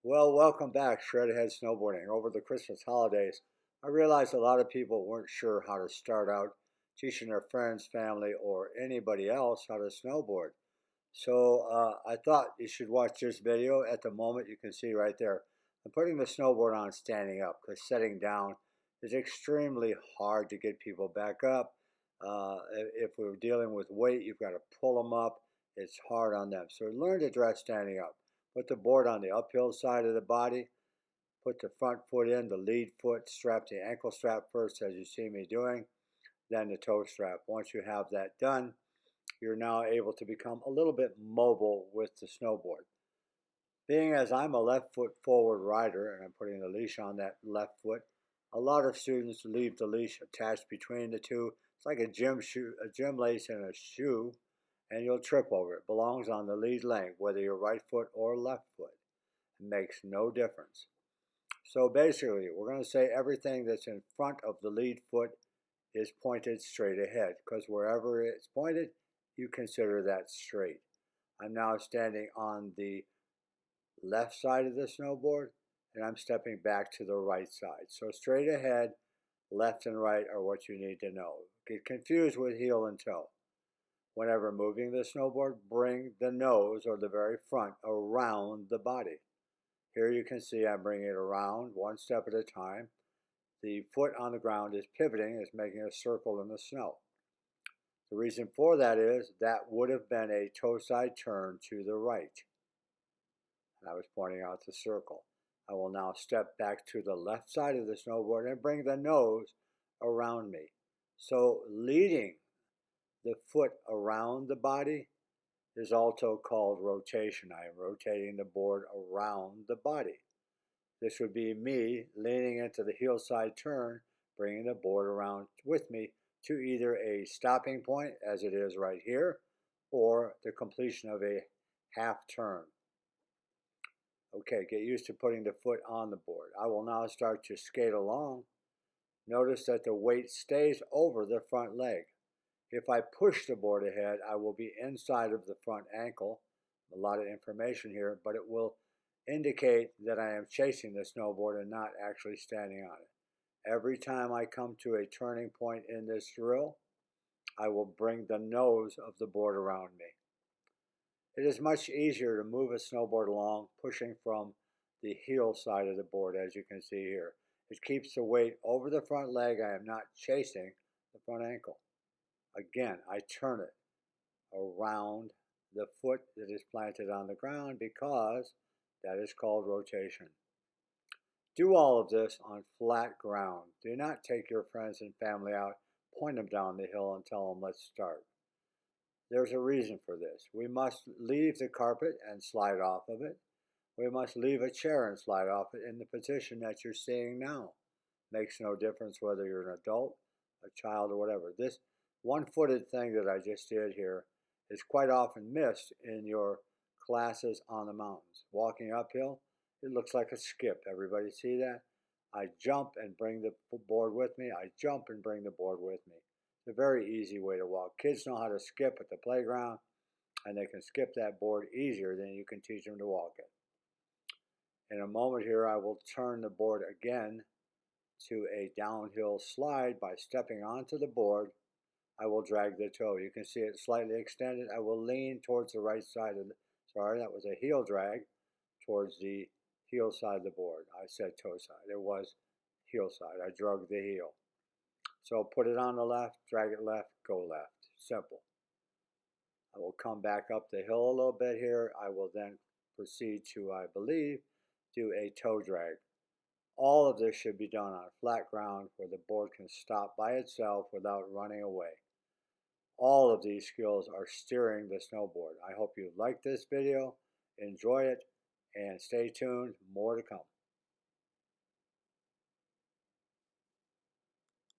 Well, welcome back, Shredhead Snowboarding. Over the Christmas holidays, I realized a lot of people weren't sure how to start out teaching their friends, family, or anybody else how to snowboard. So I thought you should watch this video. At the moment, you can see right there, I'm putting the snowboard on standing up because setting down is extremely hard to get people back up. If we're dealing with weight, you've got to pull them up. It's hard on them. So learn to dress standing up. Put the board on the uphill side of the body. Put the front foot in, the lead foot, strap the ankle strap first, as you see me doing, then the toe strap. Once you have that done, you're now able to become a little bit mobile with the snowboard. Being as I'm a left foot forward rider and I'm putting the leash on that left foot, a lot of students leave the leash attached between the two. It's like a gym lace in a shoe, and you'll trip over it. It belongs on the lead length, whether you're right foot or left foot. It makes no difference. So basically, we're going to say everything that's in front of the lead foot is pointed straight ahead, because wherever it's pointed, you consider that straight. I'm now standing on the left side of the snowboard, and I'm stepping back to the right side. So straight ahead, left and right are what you need to know. Get confused with heel and toe. Whenever moving the snowboard, bring the nose or the very front around the body. Here you can see I'm bringing it around one step at a time. The foot on the ground is pivoting, is making a circle in the snow. The reason for that is that would have been a toe side turn to the right. And I was pointing out the circle. I will now step back to the left side of the snowboard and bring the nose around me. So leading the foot around the body is also called rotation. I am rotating the board around the body. This would be me leaning into the heel side turn, bringing the board around with me to either a stopping point, as it is right here, or the completion of a half turn. Okay, get used to putting the foot on the board. I will now start to skate along. Notice that the weight stays over the front leg. If I push the board ahead, I will be inside of the front ankle. A lot of information here, but it will indicate that I am chasing the snowboard and not actually standing on it. Every time I come to a turning point in this drill, I will bring the nose of the board around me. It is much easier to move a snowboard along pushing from the heel side of the board, as you can see here. It keeps the weight over the front leg. I am not chasing the front ankle. Again, I turn it around the foot that is planted on the ground because that is called rotation. Do all of this on flat ground. Do not take your friends and family out, point them down the hill and tell them, let's start. There's a reason for this. We must leave the carpet and slide off of it. We must leave a chair and slide off it in the position that you're seeing now. Makes no difference whether you're an adult, a child, or whatever. This one-footed thing that I just did here is quite often missed in your classes on the mountains. Walking uphill, it looks like a skip. Everybody see that? I jump and bring the board with me. I jump and bring the board with me. It's a very easy way to walk. Kids know how to skip at the playground, and they can skip that board easier than you can teach them to walk it. In a moment here, I will turn the board again to a downhill slide by stepping onto the board. I will drag the toe. You can see it slightly extended. I will lean towards the right side of the, sorry, that was a heel drag towards the heel side of the board. I said toe side. It was heel side. I drug the heel. So put it on the left, drag it left, go left. Simple. I will come back up the hill a little bit here. I will then proceed to, I believe, do a toe drag. All of this should be done on flat ground where the board can stop by itself without running away. All of these skills are steering the snowboard. I hope you liked this video, enjoy it, and stay tuned, more to come.